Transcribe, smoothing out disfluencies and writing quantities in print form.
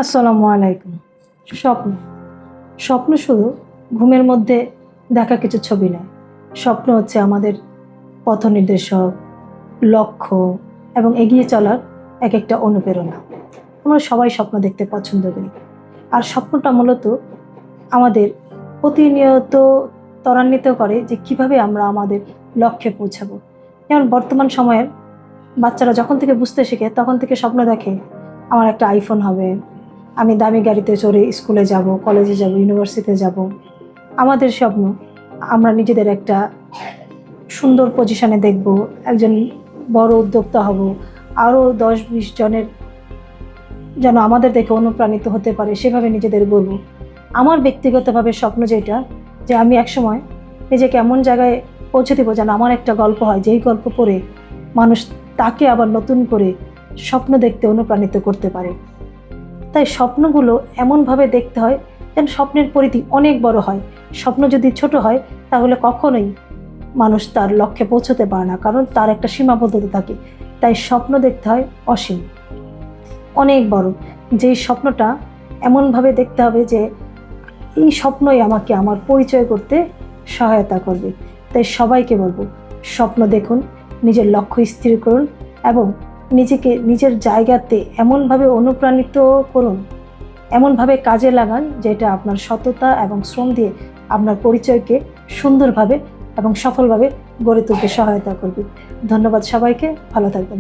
আসসালামু আলাইকুম। স্বপ্ন স্বপ্ন শুধু ঘুমের মধ্যে দেখা কিছু ছবি নয়। স্বপ্ন হচ্ছে আমাদের পথ নির্দেশক, লক্ষ্য এবং এগিয়ে চলার এক একটা অনুপ্রেরণা। আমরা সবাই স্বপ্ন দেখতে পছন্দ করি, আর স্বপ্নটা মূলত আমাদের প্রতিনিয়ত ত্বরান্বিত করে যে কিভাবে আমরা আমাদের লক্ষ্যে পৌঁছাবো। যেমন বর্তমান সময়ের বাচ্চারা যখন থেকে বুঝতে শেখে তখন থেকে স্বপ্ন দেখে আমার একটা আইফোন হবে, আমি দামি গাড়িতে চড়ে স্কুলে যাব, কলেজে যাব, ইউনিভার্সিটিতে যাব। আমাদের স্বপ্ন আমরা নিজেদের একটা সুন্দর পজিশনে দেখব, একজন বড় উদ্যোক্তা হব, আরও 10-20 জনের যেন আমাদের দেখে অনুপ্রাণিত হতে পারে সেভাবে নিজেদের গড়ব। আমার ব্যক্তিগতভাবে স্বপ্ন যেটা, যে আমি একসময় নিজেকে এমন জায়গায় পৌঁছে দেবো যেন আমার একটা গল্প হয়, যেই গল্প পড়ে মানুষ তাকে আবার নতুন করে স্বপ্ন দেখতে অনুপ্রাণিত করতে পারে। তাই স্বপ্নগুলো এমনভাবে দেখতে হয় যেন স্বপ্নের পরিধি অনেক বড় হয়। স্বপ্ন যদি ছোট হয় তাহলে কখনোই মানুষ তার লক্ষ্যে পৌঁছতে পারে না, কারণ তার একটা সীমাবদ্ধতা থাকে। তাই স্বপ্ন দেখতে হয় অসীম, অনেক বড়। যেই স্বপ্নটা এমনভাবে দেখতে হবে যে এই স্বপ্নই আমাকে আমার পরিচয় করতে সহায়তা করবে। তাই সবাইকে বলবো, স্বপ্ন দেখুন, নিজের লক্ষ্য স্থির করুন এবং নিজেকে নিজের জায়গাতে এমনভাবে অনুপ্রাণিত করুন, এমনভাবে কাজে লাগান যেটা আপনার সততা এবং শ্রম দিয়ে আপনার পরিচয়কে সুন্দরভাবে এবং সফলভাবে গড়ে তুলতে সহায়তা করবে। ধন্যবাদ সবাইকে, ভালো থাকবেন।